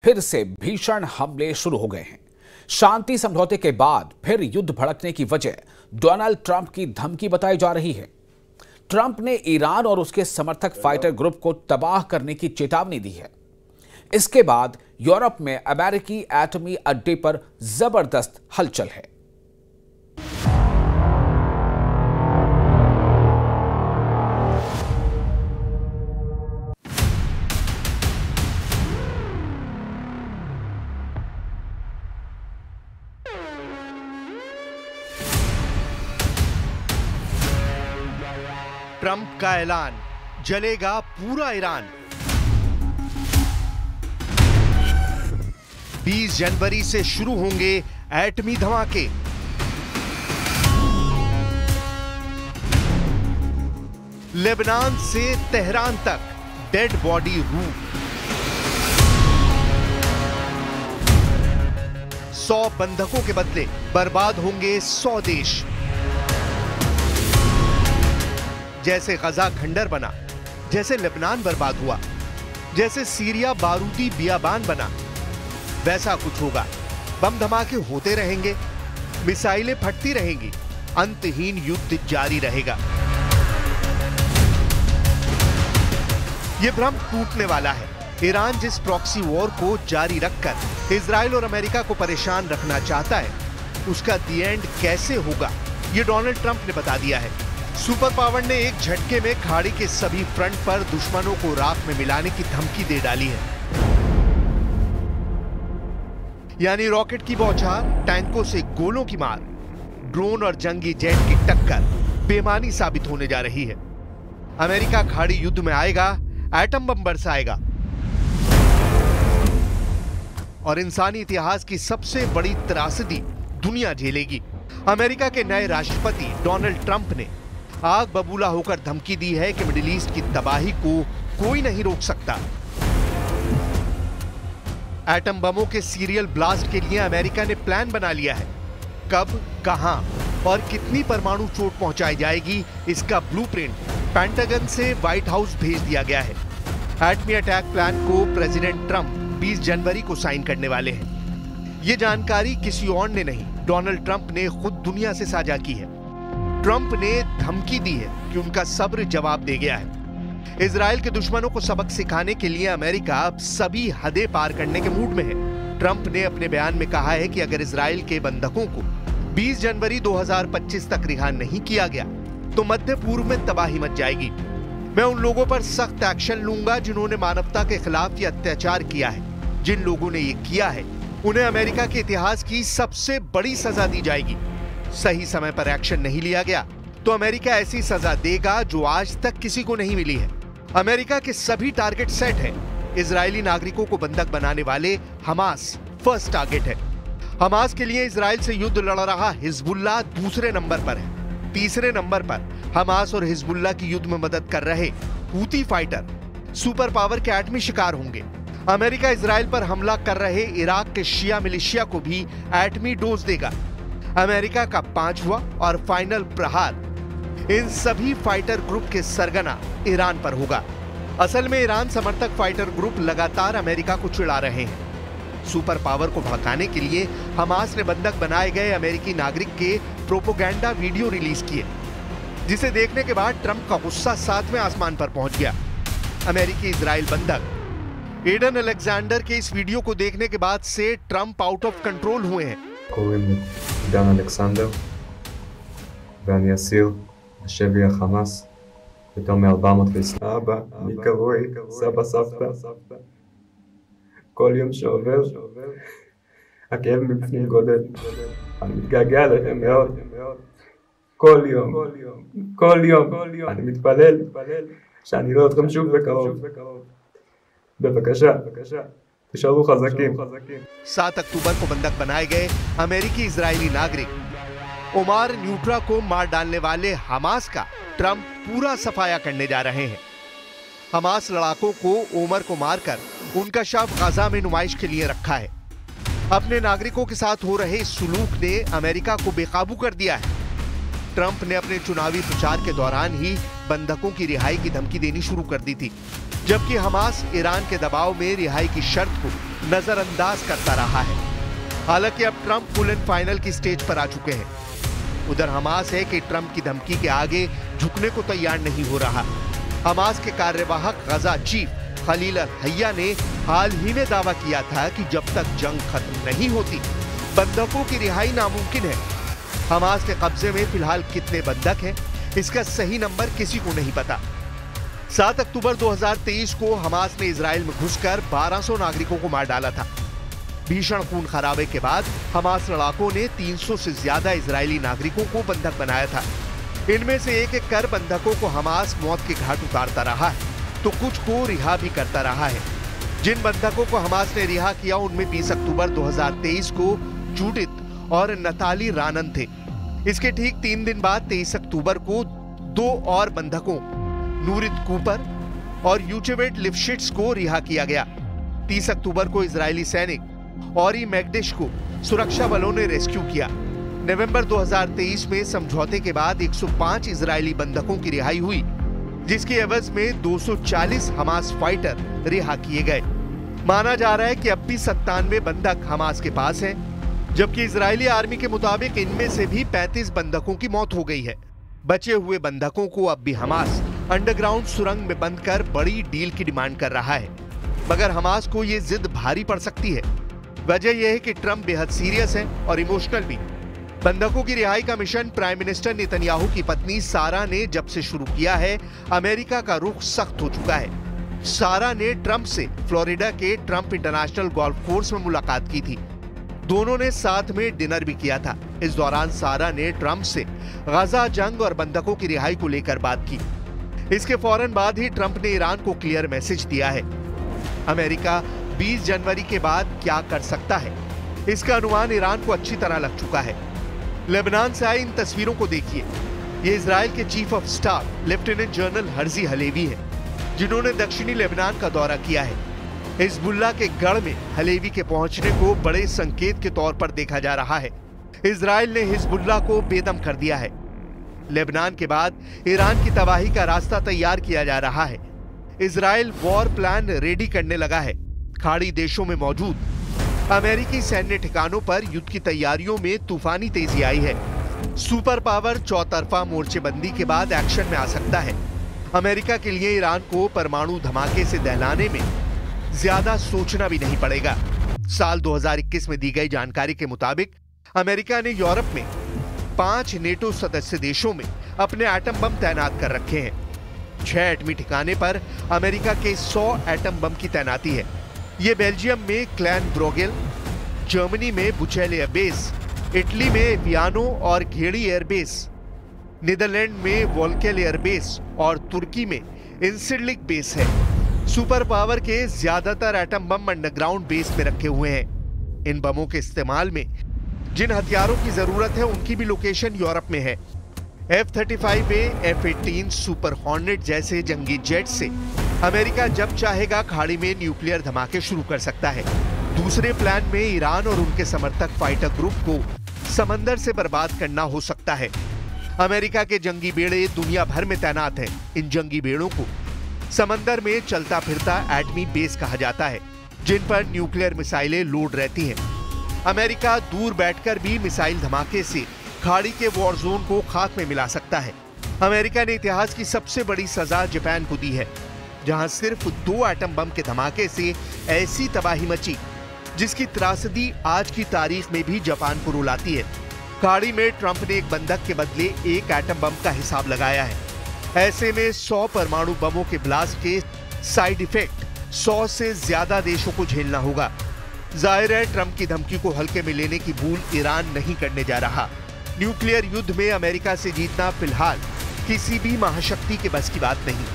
फिर से भीषण हमले शुरू हो गए हैं। शांति समझौते के बाद फिर युद्ध भड़कने की वजह डोनाल्ड ट्रंप की धमकी बताई जा रही है। ट्रंप ने ईरान और उसके समर्थक फाइटर ग्रुप को तबाह करने की चेतावनी दी है। इसके बाद यूरोप में अमेरिकी एटमी अड्डे पर जबरदस्त हलचल है। ट्रंप का ऐलान, जलेगा पूरा ईरान। 20 जनवरी से शुरू होंगे एटमी धमाके। लेबनान से तेहरान तक डेड बॉडी रूट। 100 बंधकों के बदले बर्बाद होंगे 100 देश। जैसे गजा खंडर बना, जैसे लेबनान बर्बाद हुआ, जैसे सीरिया बारूदी बियाबान बना, वैसा कुछ होगा। बम धमाके होते रहेंगे, मिसाइलें फटती रहेंगी, अंतहीन युद्ध जारी रहेगा। यह भ्रम टूटने वाला है। ईरान जिस प्रॉक्सी वॉर को जारी रखकर इजराइल और अमेरिका को परेशान रखना चाहता है, उसका दी एंड कैसे होगा, यह डोनाल्ड ट्रंप ने बता दिया है। सुपर पावर ने एक झटके में खाड़ी के सभी फ्रंट पर दुश्मनों को राख में मिलाने की धमकी दे डाली है। यानी रॉकेट की बौछार, टैंकों से गोलों की मार, ड्रोन और जंगी जेट की टक्कर बेमानी साबित होने जा रही है। अमेरिका खाड़ी युद्ध में आएगा, एटम बम बरसाएगा और इंसानी इतिहास की सबसे बड़ी त्रासदी दुनिया झेलेगी। अमेरिका के नए राष्ट्रपति डोनाल्ड ट्रंप ने आग बबूला होकर धमकी दी है कि मिडिल ईस्ट की तबाही को कोई नहीं रोक सकता। एटम बमों के सीरियल ब्लास्ट के लिए अमेरिका ने प्लान बना लिया है। कब, कहां और कितनी परमाणु चोट पहुंचाई जाएगी, इसका ब्लूप्रिंट पेंटागन से व्हाइट हाउस भेज दिया गया है। एटमी अटैक प्लान को प्रेसिडेंट ट्रंप 20 जनवरी को साइन करने वाले हैं। यह जानकारी किसी और ने नहीं, डोनाल्ड ट्रंप ने खुद दुनिया से साझा की है। ट्रंप ने धमकी दी है कि उनका सब्र जवाब दे गया है। इजराइल के दुश्मनों को सबक सिखाने के लिए अमेरिका अब सभी हदें पार करने के मूड में है। ट्रंप ने अपने बयान में कहा है कि अगर इजराइल के बंधकों को 20 जनवरी 2025 तक रिहा नहीं किया गया तो मध्य पूर्व में तबाही मच जाएगी। मैं उन लोगों पर सख्त एक्शन लूंगा जिन्होंने मानवता के खिलाफ ये अत्याचार किया है। जिन लोगों ने ये किया है उन्हें अमेरिका के इतिहास की सबसे बड़ी सजा दी जाएगी। सही समय पर एक्शन नहीं लिया गया तो अमेरिका ऐसी सजा देगा जो आज तक किसी को नहीं मिली है। अमेरिका के सभी टारगेट सेट हैं। इजरायली नागरिकों को बंधक बनाने वाले हमास फर्स्ट टारगेट है। हमास के लिए इजराइल से युद्ध लड़ रहा हिजबुल्लाह दूसरे नंबर पर है। तीसरे नंबर पर हमास और हिजबुल्लाह की युद्ध में मदद कर रहे हूती फाइटर सुपर पावर के एटमी शिकार होंगे। अमेरिका इजराइल पर हमला कर रहे इराक के शिया मिलिशिया को भी एटमी डोज देगा। अमेरिका का पांचवा और फाइनल प्रहार इन सभी फाइटर ग्रुप के सरगना ईरान पर होगा। असल में ईरान समर्थक फाइटर ग्रुप लगातार अमेरिका को चिढ़ा रहे हैं। सुपर पावर को भड़काने के लिए हमास ने बंधक बनाए गए अमेरिकी नागरिक के प्रोपोगेंडा वीडियो रिलीज किए, जिसे देखने के बाद ट्रंप का गुस्सा 7वें आसमान पर पहुंच गया। अमेरिकी इजराइल बंधक एडन अलेक्जेंडर के इस वीडियो को देखने के बाद से ट्रंप आउट ऑफ कंट्रोल हुए हैं। קוראים לי עידן אלכסנדר ואני אסיר בשבי החמאס יותר מ-420. אבא, אני קרוי, סבא סבתא. כל יום שעובר הכאב מבפנים גודל. אני מתגעגע אליכם מאוד. כל יום אני מתפלל שאני לא אתכם שוב בקרוב. בבקשה. 7 अक्टूबर को बंधक बनाए गए अमेरिकी इजरायली नागरिक ओमार न्यूट्रा को मार डालने वाले हमास का ट्रंप पूरा सफाया करने जा रहे हैं। हमास लड़ाकों को ओमर को मारकर उनका शव गाजा में नुमाइश के लिए रखा है। अपने नागरिकों के साथ हो रहे इस सुलूक ने अमेरिका को बेकाबू कर दिया है। ट्रंप ने अपने चुनावी प्रचार के दौरान ही बंधकों की रिहाई की धमकी देनी शुरू कर दी थी, जबकि हमास ईरान के दबाव में रिहाई की शर्त को नजरअंदाज करता रहा है। हालांकि अब ट्रंप फुल एंड फाइनल की स्टेज पर आ चुके हैं। उधर हमास है कि ट्रंप की धमकी के आगे झुकने को तैयार नहीं हो रहा। हमास के कार्यवाहक गजा चीफ खलील अल-हैया ने हाल ही में दावा किया था कि जब तक जंग खत्म नहीं होती बंधकों की रिहाई नामुमकिन है। हमास के कब्जे में फिलहाल कितने बंधक हैं, इसका सही नंबर किसी को नहीं पता। 7 अक्टूबर 2023 को हमास ने इजराइल में घुसकर 1200 नागरिकों को मार डाला था। भीषण खून खराबे के बाद हमास लड़ाकों ने 300 से ज्यादा इजरायली नागरिकों को बंधक बनाया था। इनमें से एक एक कर बंधकों को हमास मौत के घाट उतारता रहा है, तो कुछ को रिहा भी करता रहा है। जिन बंधकों को हमास ने रिहा किया उनमें 20 अक्टूबर 2023 को जूडिथ और नताली रानन थे। इसके ठीक 3 दिन बाद 23 अक्टूबर को 2 और बंधकों नूरित कूपर और यूचेवेट लिफ्शिट्स को रिहा किया गया। 30 अक्टूबर को इजरायली सैनिक ऑरी मैगडिश को सुरक्षा बलों ने रेस्क्यू किया। नवंबर 2023 में समझौते के बाद 105 इजरायली बंधकों की रिहाई हुई, जिसकी एवज में 240 हमास फाइटर रिहा किए गए। माना जा रहा है कि अब भी 97 बंधक हमास के पास हैं, जबकि इजरायली आर्मी के मुताबिक इनमें से भी 35 बंधकों की मौत हो गई है। बचे हुए बंधकों को अब भी हमास अंडरग्राउंड सुरंग में बंद कर बड़ी डील की डिमांड कर रहा है, मगर हमास को यह जिद भारी पड़ सकती है। वजह यह है कि ट्रंप बेहद सीरियस है और इमोशनल भी। बंधकों की रिहाई का मिशन प्राइम मिनिस्टर नेतन्याहू की पत्नी सारा ने जब से शुरू किया है, अमेरिका का रुख सख्त हो चुका है। सारा ने ट्रंप से फ्लोरिडा के ट्रंप इंटरनेशनल गोल्फ कोर्स में मुलाकात की थी। दोनों ने साथ में डिनर भी किया था। इस दौरान सारा ने ट्रंप से गजा जंग और बंधकों की रिहाई को लेकर बात की। इसके फौरन बाद ही ट्रंप ने ईरान को क्लियर मैसेज दिया है। अमेरिका 20 जनवरी के बाद क्या कर सकता है, इसका अनुमान ईरान को अच्छी तरह लग चुका है। लेबनान से आई इन तस्वीरों को देखिए। ये इजराइल के chief of staff lieutenant general Herzi Halevi है, जिन्होंने दक्षिणी लेबनान का दौरा किया है। हिजबुल्लाह के गढ़ में हलेवी के पहुंचने को बड़े संकेत के तौर पर देखा जा रहा है। इजराइल ने हिजबुल्लाह को बेदम कर दिया है। लेबनान के बाद ईरान की तबाही का रास्ता तैयार किया जा रहा है। इजराइल वॉर प्लान रेडी करने लगा है। खाड़ी देशों में मौजूद अमेरिकी सैन्य ठिकानों पर युद्ध की तैयारियों में तूफानी तेजी आई है। सुपर पावर चौतरफा मोर्चेबंदी के बाद एक्शन में आ सकता है। अमेरिका के लिए ईरान को परमाणु धमाके से दहलाने में ज्यादा सोचना भी नहीं पड़ेगा। साल 2021 में दी गई जानकारी के मुताबिक अमेरिका ने यूरोप में 5 नेटो सदस्य देशों में अपने एटम बम तैनात कर रखे हैं। 6 एटमी ठिकाने पर अमेरिका के 100 एटम बम की तैनाती है। ये बेल्जियम में क्लैन ब्रोगेल, जर्मनी में बुचेल एयरबेस, इटली में वियानो और घेड़ी एयरबेस, नीदरलैंड में वोल्केल एयरबेस और तुर्की में इंसिडलिक बेस है। सुपर पावर के ज्यादातर एटम बम अंडरग्राउंड बेस में रखे हुए हैं। इन बमों के इस्तेमाल में जिन हथियारों की जरूरत है उनकी भी लोकेशन यूरोप में है। F-35A, F-18 सुपर हॉर्नेट जैसे जंगी जेट से अमेरिका जब चाहेगा खाड़ी में न्यूक्लियर धमाके शुरू कर सकता है। दूसरे प्लान में ईरान और उनके समर्थक फाइटर ग्रुप को समंदर से बर्बाद करना हो सकता है। अमेरिका के जंगी बेड़े दुनिया भर में तैनात हैं। इन जंगी बेड़ों को समंदर में चलता फिरता एटमी बेस कहा जाता है, जिन पर न्यूक्लियर मिसाइलें लोड रहती हैं। अमेरिका दूर बैठकर भी मिसाइल धमाके से खाड़ी के वॉर जोन को खाक में मिला सकता है। अमेरिका ने इतिहास की सबसे बड़ी सजा जापान को दी है, जहां सिर्फ 2 एटम बम के धमाके से ऐसी तबाही मची जिसकी त्रासदी आज की तारीख में भी जापान को रुलाती है। खाड़ी में ट्रंप ने एक बंधक के बदले 1 एटम बम का हिसाब लगाया है। ऐसे में 100 परमाणु बमों के ब्लास्ट के साइड इफेक्ट 100 से ज्यादा देशों को झेलना होगा। जाहिर है ट्रंप की धमकी को हल्के में लेने की भूल ईरान नहीं करने जा रहा। न्यूक्लियर युद्ध में अमेरिका से जीतना फिलहाल किसी भी महाशक्ति के बस की बात नहीं।